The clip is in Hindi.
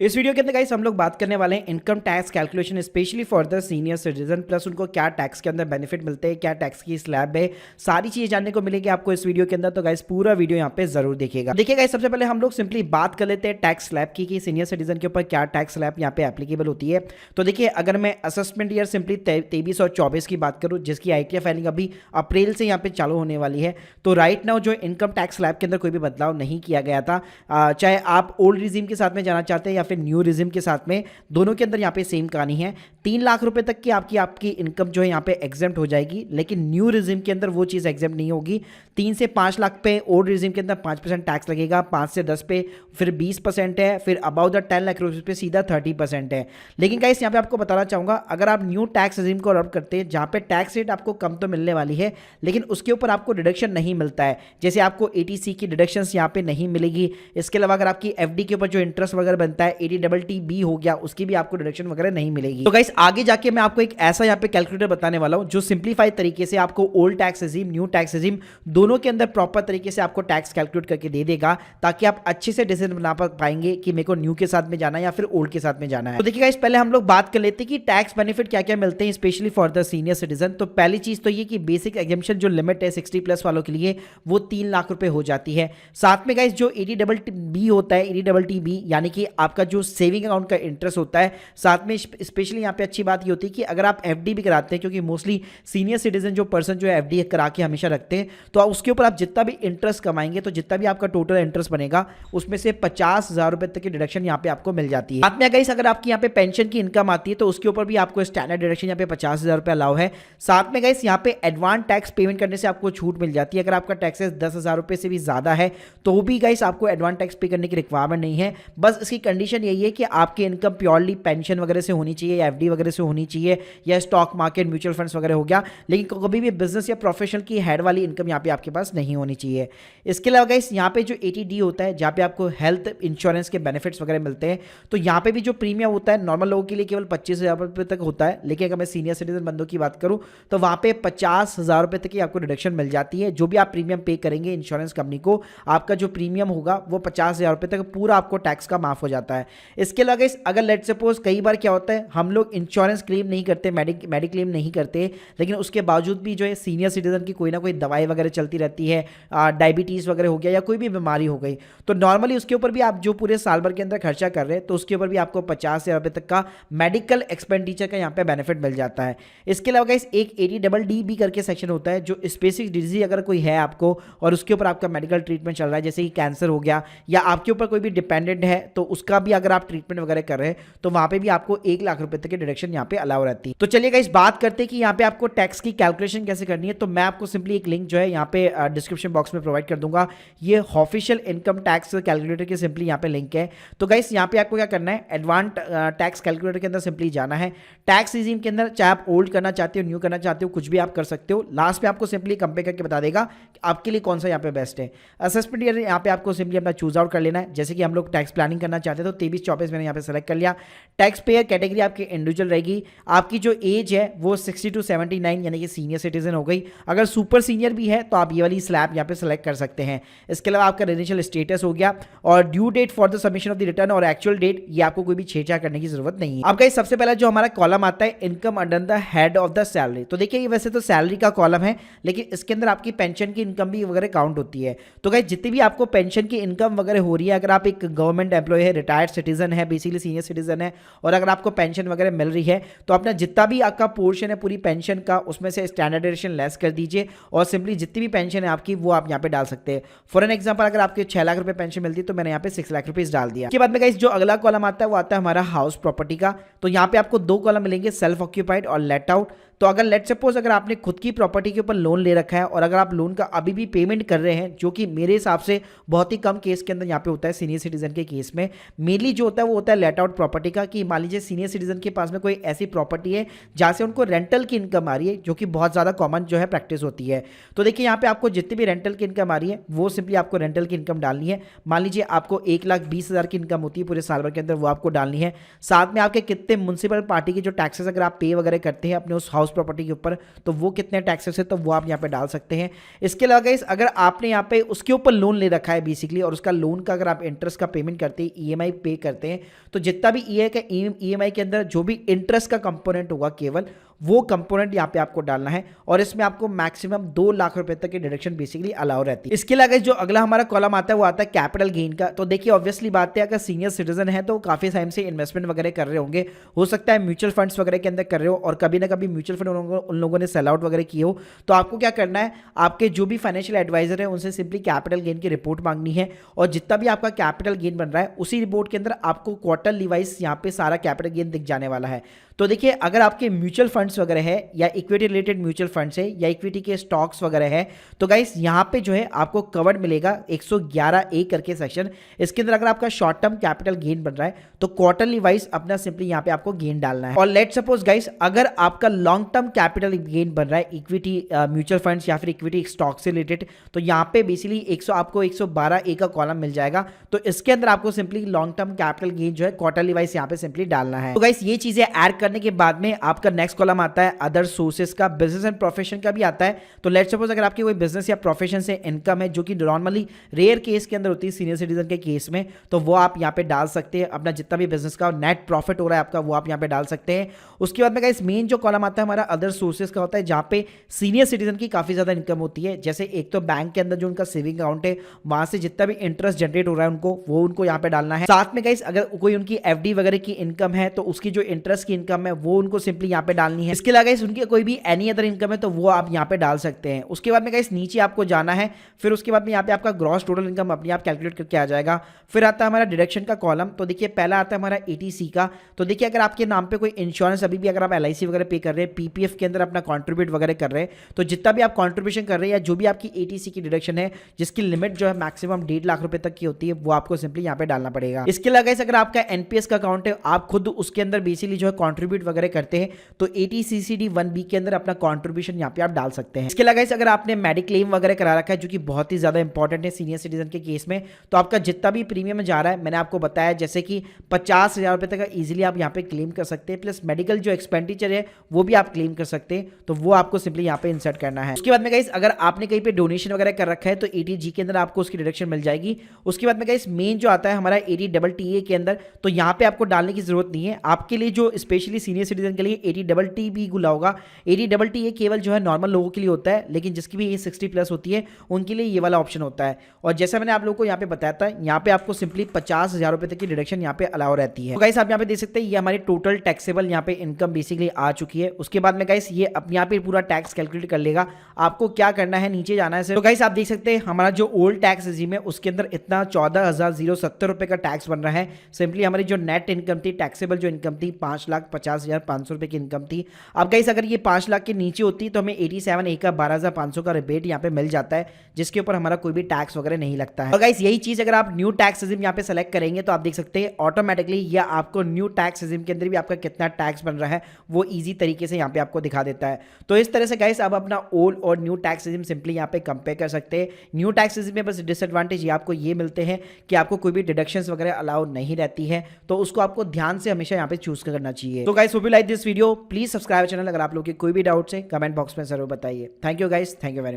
इस वीडियो के अंदर गाइस हम लोग बात करने वाले हैं income tax calculation specially for the senior citizen plus उनको क्या टैक्स के अंदर बेनिफिट मिलते हैं, क्या टैक्स की स्लैब है, सारी चीजें जानने को मिलेगी आपको इस वीडियो के अंदर। तो गाइस पूरा वीडियो यहाँ पे जरूर देखिएगा। देखिए गाइस सबसे पहले हम लोग सिंपली बात कर लेते हैं टैक्स स्लैब की कि सीनियर सिटीजन के ऊपर क्या टैक्स स्लैब यहाँ पे एप्लीकेबल होती है। तो देखिए अगर मैं असेसमेंट ईयर सिंपली 23 और 24 की बात करूँ जिसकी ITR फाइलिंग अभी अप्रैल से यहाँ पे चालू होने वाली है, तो राइट नाउ जो इनकम टैक्स स्लैब के अंदर कोई भी बदलाव नहीं किया गया था। चाहे आप ओल्ड रिजीम के साथ में जाना चाहते हैं या फिर न्यू रिजीम के साथ में, दोनों के अंदर यहाँ पे सेम कहानी है। 3 लाख रुपए तक की आपकी इनकम जो है यहाँ पे एग्जेम्प्ट हो जाएगी, लेकिन न्यू रिजीम के अंदर वो चीज़ एग्जेम्प्ट नहीं होगी। 3 से 5 लाख पे ओल्ड रिजीम के अंदर 5% टैक्स लगेगा, 5 से 10 पे फिर 20% है, फिर अबाउ द 10 लाख रुपए पे सीधा 30% है। लेकिन गाइस यहाँ पे आपको बताना चाहूंगा, अगर आप न्यू टैक्स रिजीम को अडॉप्ट करते हैं जहाँ पे टैक्स रेट आपको कम तो मिलने वाली है, लेकिन उसके ऊपर आपको डिडक्शन नहीं मिलता है। जैसे आपको ATC की डिडक्शन यहाँ पे नहीं मिलेगी। इसके अलावा अगर आपकी FD के ऊपर जो इंटरेस्ट वगैरह बनता है, ADTTB हो गया, उसकी भी आपको डिडक्शन वगैरह नहीं मिलेगी। तो गाइस आगे जाके मैं आपको एक ऐसा यहाँ पे कैलकुलेटर बताने वाला हूं जो सिंप्लीफाइड तरीके से आपको old tax regime, new tax regime दोनों के अंदर प्रॉपर तरीके से आपको टैक्स कैलकुलेट करके दे देगा, ताकि आप अच्छे से डिसीजन बना पाएंगे कि मेरे को न्यू के साथ में जाना है या फिर ओल्ड के साथ में जाना है। तो देखिए गाइस पहले हम लोग बात कर लेते हैं कि टैक्स बेनिफिट क्या क्या मिलते हैं specially for the senior citizen. तो पहली चीज तो ये कि बेसिक एग्जेम्पशन जो लिमिट है 60+ वालों के लिए वो 3 लाख रुपए हो जाती है। साथ में गाइस जो ADTTB होता है, ADTTB यानी कि आपका जो सेविंग अकाउंट का इंटरेस्ट होता है, साथ में स्पेशली यहाँ पे अच्छी बात ये होती है कि अगर आप FD भी कराते हैं, क्योंकि मोस्टली सीनियर सिटीजन जो पर्सन जो है FD करा के हमेशा रखते हैं, तो उसके ऊपर आप जितना भी इंटरेस्ट कमाएंगे, तो जितना भी आपका टोटल इंटरेस्ट बनेगा उसमें से 50,000 रुपए तक की डिडक्शन यहाँ पे आपको मिल जाती है। साथ में गाइस अगर आपकी यहाँ पे पेंशन की इनकम आती है तो उसके ऊपर भी आपको स्टैंडर्ड डिडक्शन यहाँ पे 50,000 रुपए अलाउ है। साथ में गाइस यहाँ पे एडवांस टैक्स पेमेंट करने से आपको छूट मिल जाती है। अगर आपका टैक्सेस 10,000 रुपए से भी ज्यादा है तो भी गाइस आपको एडवांस टैक्स पे करने की रिक्वायरमेंट नहीं है। बस इसकी कंडीशन यही है कि आपकी इनकम प्योरली पेंशन वगैरह से होनी चाहिए या FD वगैरह से होनी चाहिए या स्टॉक मार्केट म्यूचुअल फंड्स वगैरह हो गया, लेकिन कभी भी बिजनेस या प्रोफेशनल की हेड वाली इनकम यहाँ पे आपके पास नहीं होनी चाहिए। इसके अलावा गाइस यहाँ पे जो ATD होता है जहाँ पे आपको हेल्थ इंश्योरेंस के बेनिफिट्स वगैरह मिलते हैं, तो यहाँ पे भी जो प्रीमियम होता है नॉर्मल लोगों के लिए केवल 25,000 रुपये तक होता है, लेकिन अगर मैं सीनियर सिटीजन बंदों की बात करूँ तो वहाँ पे 50,000 रुपये तक की आपको डिडक्शन मिल जाती है। जो भी आप प्रीमियम पे करेंगे इंश्योरेंस कंपनी को, आपका जो प्रीमियम होगा वो 50,000 रुपये तक पूरा आपको टैक्स का माफ हो जाता है। इसके अलावा गाइस अगर लेट सपोज कई बार क्या होता है, हम लोग इंश्योरेंस क्लेम नहीं करते, मेडिक्लेम नहीं करते, लेकिन उसके बावजूद भी जो है सीनियर सिटीजन की कोई ना कोई दवाई वगैरह चलती रहती है, डायबिटीज़ वगैरह हो गया या कोई भी बीमारी हो गई, तो नॉर्मली उसके ऊपर भी आप जो पूरे साल भर के अंदर खर्चा कर रहे हैं तो उसके ऊपर भी आपको 50,000 रुपये तक का मेडिकल एक्सपेंडिचर का यहाँ पे बेनिफिट मिल जाता है। इसके अलावा गाइस एक ADTTB करके सेक्शन होता है जो स्पेसिफिक डिजीज अगर कोई है आपको और उसके ऊपर आपका मेडिकल ट्रीटमेंट चल रहा है, जैसे कि कैंसर हो गया या आपके ऊपर कोई भी डिपेंडेंट है, तो उसका भी अगर आप ट्रीटमेंट वगैरह कर रहे हैं तो वहां पे भी आपको 1 लाख रुपए तक की डिडक्शन यहाँ पे अलाउ रहती है। तो चलिए गाइस बात करते हैं कि यहाँ पे आपको टैक्स की कैलकुलेशन कैसे करनी है। तो मैं आपको सिंपली एक लिंक जो है यहाँ पे डिस्क्रिप्शन बॉक्स में प्रोवाइड कर दूंगा। ये ऑफिशियल इनकम टैक्स कैलकुलेटर की सिंपली यहाँ पे लिंक है। तो गाइस यहाँ पे आपको क्या करना है, एडवांस टैक्स कैलकुलेटर के अंदर सिंपली जाना है। टैक्स रिजीम के अंदर चाहे आप ओल्ड करना चाहते हो, न्यू करना चाहते हो, कुछ भी आप कर सकते हो। लास्ट में आपको सिंपली कंपेयर करके बता देगा कि आपके लिए कौन सा यहाँ पे बेस्ट है। असेसमेंट ईयर यहाँ पे आपको सिंपली अपना चूज आउट कर लेना है। जैसे कि हम लोग टैक्स प्लानिंग करना चाहते हैं तो 23-24 मैंने यहाँ पे सेलेक्ट कर लिया। टैक्स पेयर कैटेगरी आपकी इंडिविजुअल रहेगी। आपकी जो एज है वो 60 to 79 यानी कि सीनियर सिटीजन हो गई। अगर सुपर सीनियर भी है तो आप ये वाली स्लैब यहाँ पे सेलेक्ट कर सकते हैं। इसके अलावा आपका रेजिडेंशियल स्टेटस हो गया और due date for the submission of the return और एक्चुअल डेट, ये आपको कोई भी छेड़छाड़ करने की जरूरत नहीं है। अब गाइस सबसे पहला जो हमारा कॉलम आता है income under the head of the salary, तो देखिए ये वैसे तो सैलरी का कॉलम है, लेकिन इसके अंदर आपकी पेंशन की इनकम भी वगैरह काउंट होती है। तो गाइस जितनी भी आपको पेंशन की इनकम वगैरह हो रही है, अगर आप एक गवर्नमेंट एम्प्लॉय है, रिटायर्ड सिटीजन है, बेसिकली सीनियर सिटीजन है, और अगर आपको पेंशन वगैरह मिल रही है तो अपना जितना भी आपका पोर्शन है पूरी पेंशन का उसमें से स्टैंडर्डाइजेशन लेस कर दीजिए और सिंपली जितनी भी पेंशन है आपकी वो आप यहाँ पे डाल सकते हैं। फॉर एन एग्जांपल अगर आपके 6 लाख रुपए पेंशन मिलती है तो मैंने यहाँ पे 6 लाख रुपीज डाल दिया। इसके बाद में गाइस जो अगला कॉलम आता है वो आता है हमारा हाउस प्रॉपर्टी का। तो यहाँ पे आपको 2 कॉलम मिलेंगे, सेल्फ ऑक्यूपाइड और लेट आउट। तो अगर लेट सपोज अगर आपने खुद की प्रॉपर्टी के ऊपर लोन ले रखा है और अगर आप लोन का अभी भी पेमेंट कर रहे हैं, जो कि मेरे हिसाब से बहुत ही कम केस के अंदर यहाँ पे होता है सीनियर सिटीजन के केस में, मेनली जो होता है वो होता है लेट आउट प्रॉपर्टी का। कि मान लीजिए सीनियर सिटीजन के पास में कोई ऐसी प्रॉपर्टी है जहाँ से उनको रेंटल की इनकम आ रही है, जो कि बहुत ज़्यादा कॉमन जो है प्रैक्टिस होती है। तो देखिए यहाँ पे पे आपको जितनी भी रेंटल की इनकम आ रही है वो सिंपली आपको रेंटल की इनकम डालनी है। मान लीजिए आपको 1,20,000 की इनकम होती है पूरे साल भर के अंदर, वो आपको डालनी है। साथ में आपके कितने म्युनिसिपल पार्टी के जो टैक्सेस अगर आप पे वगैरह करते हैं अपने उस हाउस प्रॉपर्टी के ऊपर, तो वो कितने टैक्सेस है तो वो आप यहाँ पे डाल सकते हैं। इसके अलावा गाइस अगर आपने यहाँ पे उसके ऊपर लोन ले रखा है बेसिकली, और उसका लोन का अगर आप इंटरेस्ट का पेमेंट करते हैं, ईएमआई पे करते हैं, तो जितना भी ईएमआई के अंदर जो भी इंटरेस्ट का कंपोनेंट होगा केवल वो कंपोनेंट यहाँ पे आपको डालना है, और इसमें आपको मैक्सिमम 2 लाख रुपए तक की डिडक्शन बेसिकली अलाउ रहती है। इसके अलावा जो अगला हमारा कॉलम आता है वो आता है कैपिटल गेन का। तो देखिए ऑब्वियसली बात है, अगर सीनियर सिटीजन है तो काफी टाइम से इन्वेस्टमेंट वगैरह कर रहे होंगे, हो सकता है म्यूचुअल फंड्स वगैरह के अंदर कर रहे हो, और कभी ना कभी म्यूचुअल फंड उन लोगों ने सेल आउट वगैरह किए हो, तो आपको क्या करना है, आपके जो भी फाइनेंशियल एडवाइजर है उनसे सिंपली कैपिटल गेन की रिपोर्ट मांगनी है, और जितना भी आपका कैपिटल गेन बन रहा है उसी रिपोर्ट के अंदर आपको क्वार्टरली वाइज यहाँ पे सारा कैपिटल गेन दिख जाने वाला है। तो देखिए अगर आपके म्यूचुअल फंड्स वगैरह है या इक्विटी रिलेटेड म्यूचुअल फंड्स है या इक्विटी के स्टॉक्स वगैरह है, तो गाइस यहाँ पे जो है आपको कवर्ड मिलेगा 111A करके सेक्शन। इसके अंदर अगर आपका शॉर्ट टर्म कैपिटल गेन बन रहा है तो क्वार्टरली वाइज अपना सिंपली यहाँ पे आपको गेन डालना है। और लेट सपोज गाइस अगर आपका लॉन्ग टर्म कैपिटल गेन बन रहा है इक्विटी म्यूचुअल फंड्स या फिर इक्विटी स्टॉक से रिलेटेड, तो यहाँ पे बेसिकली आपको 112A का कॉलम मिल जाएगा। तो इसके अंदर आपको simply long term capital gain जो है क्वार्टरली वाइज यहाँ पे सिंपली डालना है। तो गाइस ये चीजें ऐड करने के बाद में आपका नेक्स्ट कॉलम आता है अदर सोर्सेस का, बिजनेस एंड प्रोफेशन का भी आता है। तो लेट्स सपोज अगर आपकी कोई बिजनेस या प्रोफेशन से इनकम है जो कि नॉर्मली रेयर केस के अंदर होती है सीनियर सिटीजन के केस में, तो वो आप यहाँ पे डाल सकते हैं। अपना जितना भी बिजनेस का नेट प्रॉफिट हो रहा है आपका वो आप यहाँ पे डाल सकते हैं। उसके बाद में गाइस मेन जो कॉलम आता है हमारा अदर सोर्सेस का होता है, जहाँ पे सीनियर सिटीजन की काफी ज्यादा इनकम होती है। जैसे एक तो बैंक के अंदर जो उनका सेविंग अकाउंट है वहां से जितना भी इंटरेस्ट जनरेट हो रहा है उनको यहाँ पे डालना है। साथ में गाइस अगर कोई उनकी एफडी वगैरह की इनकम है तो उसकी जो इंटरेस्ट की इनकम है वो उनको सिंपली यहाँ पे डालनी है। इसके अलावा गाइस उनकी कोई भी एनी अदर इनकम है तो वो आप यहाँ पे डाल सकते हैं। उसके बाद में गाइस नीचे आपको जाना है, फिर उसके बाद में यहाँ पे आपका ग्रॉस टोटल इनकम अपने आप कैलकुलेट करके आ जाएगा। फिर आता है हमारा डिडक्शन का कॉलम। तो देखिए पहला आता है हमारा एटीसी का। तो देखिए अगर आपके नाम पे कोई इंश्योरेंस अभी भी अगर आप एलआईसी वगैरह पे कर रहे हैं, पीपीएफ के अंदर अपना कॉन्ट्रीब्यूट वगैरह कर रहे हैं, तो जितना भी आप कॉन्ट्रीब्यूशन कर रहे हैं या जो भी आपकी एटीसी की डिडक्शन है जिसकी लिमिट जो है मैक्सिमम 1.5 लाख रुपए तक की होती है, वो आपको सिंपली यहाँ पे डालना पड़ेगा। इसके अलावा गाइस अगर आपका एनपीएस का अकाउंट है, आप खुद उसके अंदर बेसिकली जो है कॉन्ट्रीब्यूट वगैरह करते हैं, तो एटीसीसीडी 1B के अंदर अपना कॉन्ट्रीब्यूशन यहाँ पे आप डाल सकते हैं। इसके अलावा गाइस अगर आपने मेडिक्लेम वगैरह करा रखा है जो कि बहुत ही ज्यादा इंपॉर्टेंट है सीनियर सिटीजन के केस में, तो आपका जितना भी प्रीमियम जा रहा है मैंने आपको बताया जैसे कि 50,000 रुपए तक इजीली आप यहाँ पे क्लेम कर सकते हैं, प्लस मेडिकल जो एक्सपेंडिचर है वो भी आप क्लेम कर सकते हैं, तो वो आपको सिंपली यहाँ पे इंसर्ट करना है। उसके बाद में गाइस अगर आपने कहीं पे डोनेशन वगैरह कर रखा है तो एटीजी के अंदर आपको उसकी डिडक्शन मिल जाएगी। उसके बाद में गाइस मेन जो आता है हमारा एटीटीए के अंदर, तो यहाँ पे आपको डालने की जरूरत नहीं है। आपके लिए जो स्पेशली सीनियर सिटीजन के लिए एटीटी भी खुला होगा। एटीए केवल जो है नॉर्मल लोगों के लिए होता है, लेकिन जिसकी भी एज 60+ होती है उनके लिए ये वाला ऑप्शन होता है। और जैसा मैंने आप लोगों को यहाँ पे बताया था, यहाँ पे आपको सिंपली 50,000 रुपए तक की डिडक्शन यहाँ पे अलाउ रहती है। तो गाइस आप यहाँ पे देख सकते हैं ये हमारी टोटल टैक्सेबल यहाँ पे इनकम बेसिकली आ चुकी है। उसके बाद में गाइस ये अपने यहाँ पे पूरा टैक्स कैलकुलेट कर लेगा। आपको क्या करना है, नीचे जाना है। तो गाइस आप देख सकते हैं हमारा जो ओल्ड टैक्स रिजीम है उसके अंदर इतना 14,070 रुपए का टैक्स बन रहा है। सिंपली हमारी जो नेट इनकम थी, टैक्सेबल जो इनकम थी 5,50,500 रुपए की इनकम थी। अब गाइस अगर ये 5 लाख के नीचे होती तो हमें 87A का 12,500 का रिबेट यहाँ पे मिल जाता है, जिसके ऊपर हमारा कोई भी टैक्स वगैरह नहीं लगता है। और गाइस यही चीज अगर आप न्यू टैक्स रिजीम यहाँ पे सेलेक्ट करेंगे तो आप देख सकते हैं ऑटोमेटिकली या आपको न्यू टैक्स रिजीम के अंदर भी आपका कितना टैक्स बन रहा है वो इजी तरीके से यहाँ पे आपको दिखा देता है। तो इस तरह से गाइस आप अपना ओल्ड और न्यू टैक्स रिजीम सिंपली यहाँ पे कंपेयर कर सकते हैं। न्यू टैक्स रिजीम में बस डिसएडवांटेज ये आपको ये मिलते हैं कि आपको कोई भी डिडक्शंस वगैरह अलाउ नहीं रहती है, तो उसको आपको ध्यान से हमेशा यहाँ पे चूज करना चाहिए। तो guys hope you like this video, please subscribe channel. अगर आप लोग के कोई भी डाउट्स है कमेंट बॉक्स में जरूर बताइए। Thank you guys, thank you very much.